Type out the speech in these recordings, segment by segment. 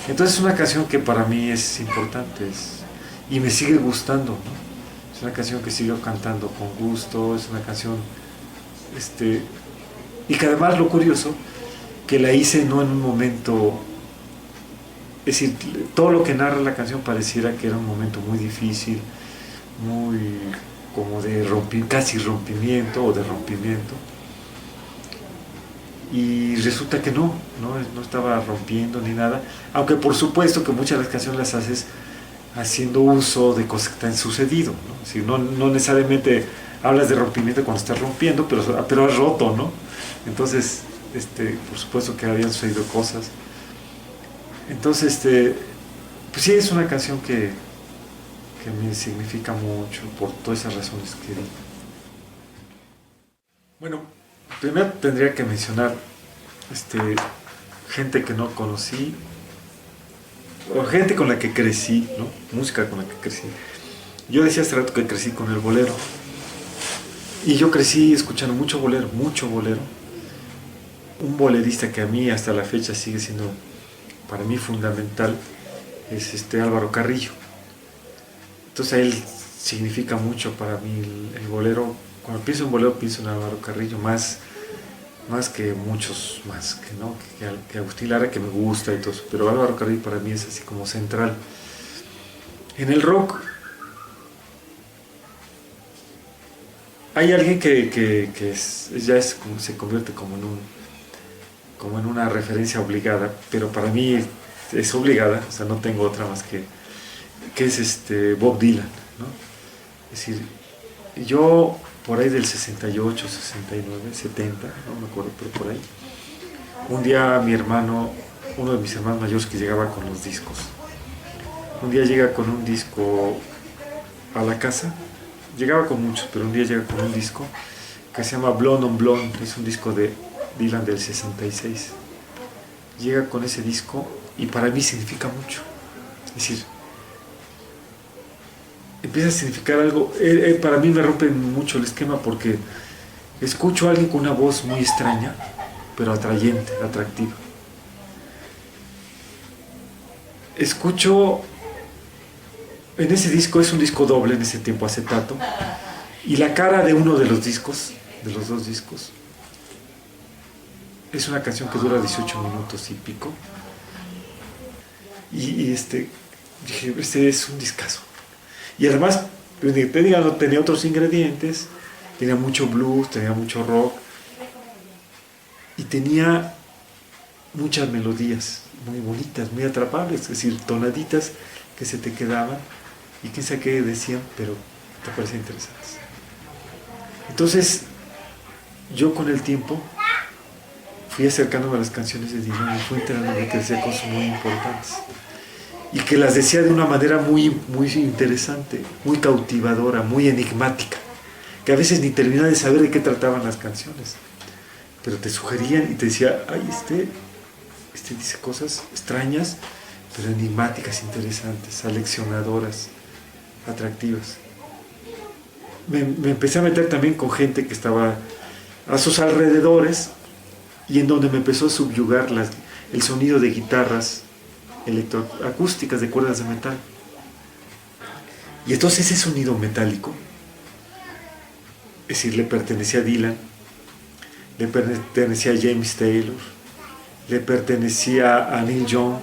Entonces es una canción que para mí es importante y me sigue gustando, ¿no? Es una canción que sigo cantando con gusto, es una canción, este, y que además lo curioso, que la hice no en un momento, es decir, todo lo que narra la canción pareciera que era un momento muy difícil, muy como de casi rompimiento o de rompimiento, y resulta que no estaba rompiendo ni nada, aunque por supuesto que muchas de las canciones las haces haciendo uso de cosas que te han sucedido, ¿no? Es decir, no necesariamente hablas de rompimiento cuando estás rompiendo, pero has roto, ¿no? Entonces, por supuesto que habían sucedido cosas. Entonces, pues sí, es una canción que me significa mucho por todas esas razones que di. Bueno, primero tendría que mencionar este, gente que no conocí, o gente con la que crecí, ¿no? Música con la que crecí. Yo decía hace rato que crecí con el bolero. Y yo crecí escuchando mucho bolero, mucho bolero. Un bolerista que a mí hasta la fecha sigue siendo para mí fundamental es Álvaro Carrillo. Entonces a él significa mucho para mí el bolero. Cuando pienso en bolero pienso en Álvaro Carrillo, más que muchos más, que Agustín Lara, que me gusta y todo eso, pero Álvaro Carrillo para mí es así como central. En el rock hay alguien que como, se convierte como en una referencia obligada, pero para mí es obligada, o sea, no tengo otra más que es Bob Dylan, ¿no? Es decir, yo por ahí del 68, 69, 70, no me acuerdo, pero por ahí, un día mi hermano, uno de mis hermanos mayores que llegaba con los discos, un día llega con un disco a la casa, llegaba con muchos, pero un día llega con un disco que se llama Blonde on Blonde, es un disco de Dylan del 66. Llega con ese disco y para mí significa mucho. Es decir, empieza a significar algo. Para mí me rompe mucho el esquema porque escucho a alguien con una voz muy extraña, pero atrayente, atractiva. Escucho, en ese disco, es un disco doble en ese tiempo, acetato, y la cara de uno de los discos, de los dos discos, es una canción que dura 18 minutos y pico. Y dije, este es un discazo. Y además, tenía otros ingredientes, tenía mucho blues, tenía mucho rock, y tenía muchas melodías muy bonitas, muy atrapables, es decir, tonaditas que se te quedaban, y quién sabe qué decían, pero te parecían interesantes. Entonces, yo con el tiempo fui acercándome a las canciones de Dylan y fui enterándome que decía cosas muy importantes y que las decía de una manera muy interesante, muy cautivadora, muy enigmática, que a veces ni terminaba de saber de qué trataban las canciones, pero te sugerían y te decía, ay, este dice cosas extrañas, pero enigmáticas, interesantes, aleccionadoras, atractivas. Me empecé a meter también con gente que estaba a sus alrededores y en donde me empezó a subyugar el sonido de guitarras electroacústicas de cuerdas de metal. Y entonces ese sonido metálico, es decir, le pertenecía a Dylan, le pertenecía a James Taylor, le pertenecía a Neil Young,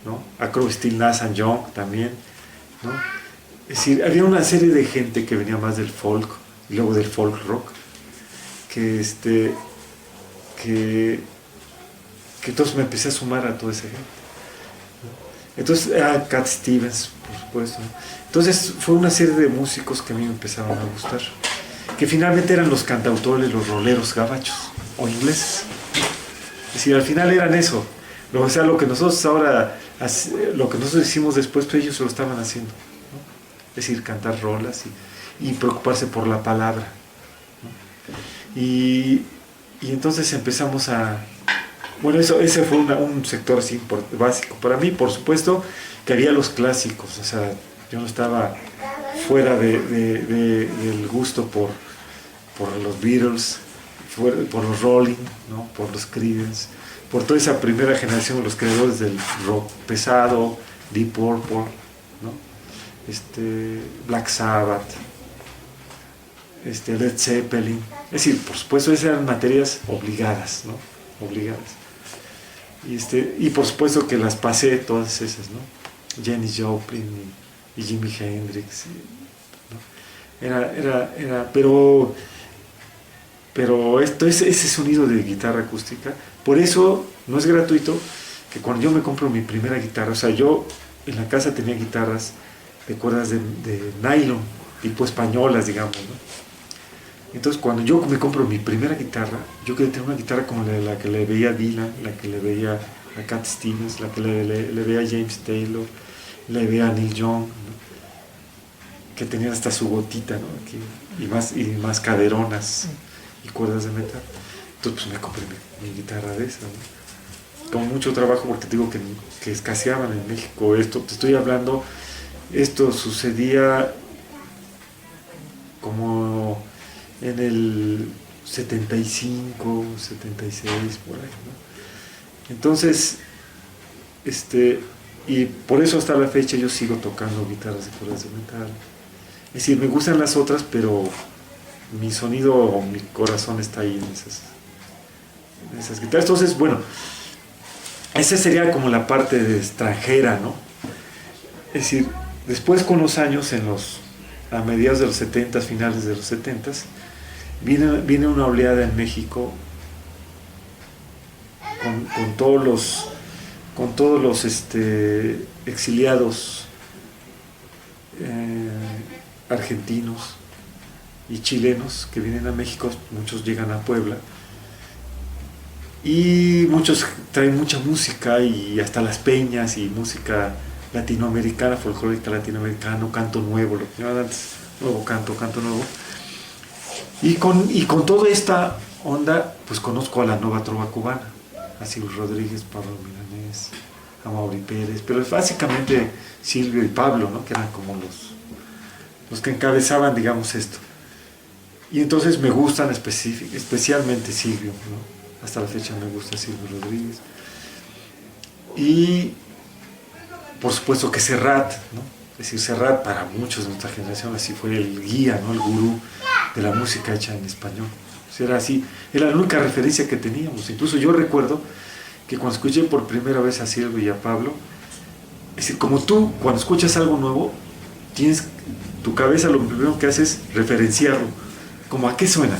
¿no? A Crosby, Stills, Nash Young también, ¿no? Es decir, había una serie de gente que venía más del folk y luego del folk rock, que entonces me empecé a sumar a toda esa gente, ¿no? Entonces, Cat Stevens, por supuesto, ¿no? Entonces fue una serie de músicos que a mí me empezaron a gustar, que finalmente eran los cantautores, los roleros gabachos o ingleses. Es decir, al final eran eso, o sea, lo que nosotros ahora, lo que nosotros hicimos después, pues ellos lo estaban haciendo, ¿no? Es decir, cantar rolas y preocuparse por la palabra, ¿no? Y entonces empezamos bueno, ese fue un sector así básico. Para mí, por supuesto, que había los clásicos, o sea, yo no estaba fuera del gusto por los Beatles, por los Rolling, ¿no? Por los Creedence, por toda esa primera generación, los creadores del rock pesado, Deep Purple, ¿no? Black Sabbath, Led Zeppelin. Es decir, por supuesto, esas eran materias obligadas, ¿no? Obligadas. Y por supuesto que las pasé todas esas, ¿no? Janis Joplin y Jimi Hendrix, ¿no? Pero ese sonido de guitarra acústica, por eso no es gratuito que cuando yo me compro mi primera guitarra, o sea, yo en la casa tenía guitarras de cuerdas de nylon, tipo españolas, digamos, ¿no? Entonces, cuando yo me compro mi primera guitarra, yo quería tener una guitarra como la que le veía a Dylan, la que le veía a Cat Stevens, la que le veía a James Taylor, le veía a Neil Young, ¿no? Que tenían hasta su gotita, ¿no? Aquí, y más caderonas y cuerdas de metal. Entonces, pues me compré mi guitarra de esa, ¿no? Con mucho trabajo, porque te digo que escaseaban en México. Esto, te estoy hablando, esto sucedía como en el 75, 76, por ahí, ¿no? Entonces, y por eso hasta la fecha yo sigo tocando guitarras de cuerdas de metal. Es decir, me gustan las otras, pero mi sonido, mi corazón está ahí en esas guitarras. Entonces, bueno, esa sería como la parte de extranjera, ¿no? Es decir, después con los años, a mediados de los 70, finales de los 70, viene una oleada en México con todos los exiliados argentinos y chilenos que vienen a México. Muchos llegan a Puebla y muchos traen mucha música, y hasta las peñas, y música latinoamericana, folclórica latinoamericano, canto nuevo, lo que llamaban antes nuevo canto nuevo. Y con toda esta onda, pues conozco a la nueva trova cubana, a Silvio Rodríguez, Pablo Milanés, a Mauri Pérez, pero básicamente Silvio y Pablo, ¿no? Que eran como los que encabezaban, digamos, esto. Y entonces me gustan especialmente Silvio, ¿no? Hasta la fecha me gusta Silvio Rodríguez. Y por supuesto que Serrat, ¿no? Es decir, Serrat para muchos de nuestra generación así fue el guía, ¿no? El gurú de la música hecha en español. O sea, era así, era la única referencia que teníamos. Incluso yo recuerdo que cuando escuché por primera vez a Silvio y a Pablo, es decir, como tú, cuando escuchas algo nuevo, tu cabeza lo primero que hace es referenciarlo, como a qué suena.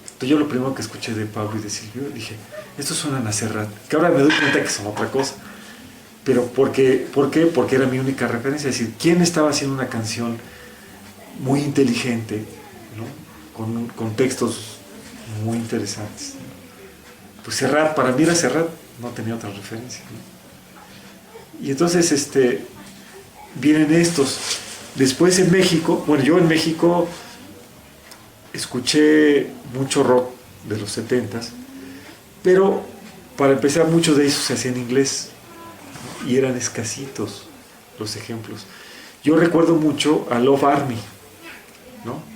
Entonces yo lo primero que escuché de Pablo y de Silvio, dije, estos suenan a Serrat, que ahora me doy cuenta que son otra cosa. Pero ¿por qué? Porque era mi única referencia. Es decir, ¿quién estaba haciendo una canción muy inteligente, ¿no? Con textos muy interesantes, ¿no? Pues Serrat, para mí era Serrat, no tenía otra referencia, ¿no? Y entonces vienen estos. Después en México, bueno, yo en México escuché mucho rock de los 70s, pero para empezar muchos de ellos se hacían en inglés, ¿no? Y eran escasitos los ejemplos. Yo recuerdo mucho a Love Army, ¿no?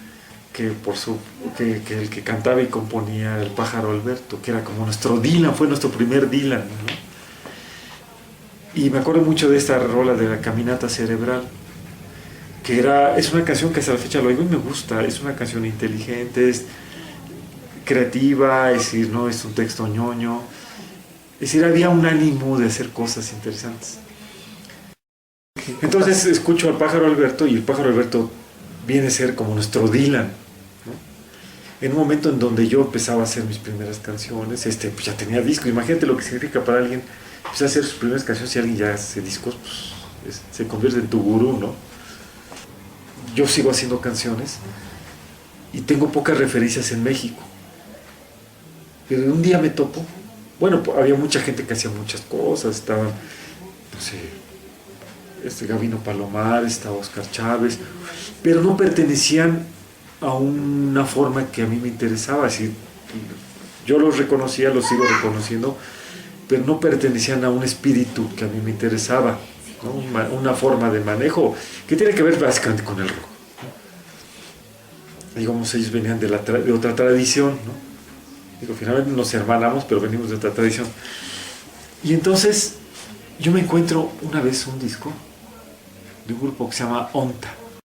Que el que cantaba y componía el Pájaro Alberto, que era como nuestro Dylan, fue nuestro primer Dylan, ¿no? Y me acuerdo mucho de esta rola de La Caminata Cerebral, que es una canción que hasta la fecha lo oigo y me gusta. Es una canción inteligente, es creativa, es decir, no es un texto ñoño, es decir, había un ánimo de hacer cosas interesantes. Entonces escucho al Pájaro Alberto, y el Pájaro Alberto viene a ser como nuestro Dylan, ¿no? En un momento en donde yo empezaba a hacer mis primeras canciones, pues ya tenía discos. Imagínate lo que significa para alguien empezar a hacer sus primeras canciones, y alguien ya hace discos, pues se convierte en tu gurú, ¿no? Yo sigo haciendo canciones y tengo pocas referencias en México, pero un día me topo, bueno, había mucha gente que hacía muchas cosas, estaban, no sé, Gabino Palomar, estaba Oscar Chávez, pero no pertenecían a una forma que a mí me interesaba. Así, yo los reconocía, los sigo reconociendo, pero no pertenecían a un espíritu que a mí me interesaba, ¿no? Una forma de manejo que tiene que ver básicamente con el rock, ¿no? Digamos, ellos venían de otra tradición, ¿no? Digo, finalmente nos hermanamos, pero venimos de otra tradición. Y entonces yo me encuentro una vez un disco de un grupo que se llama Onta.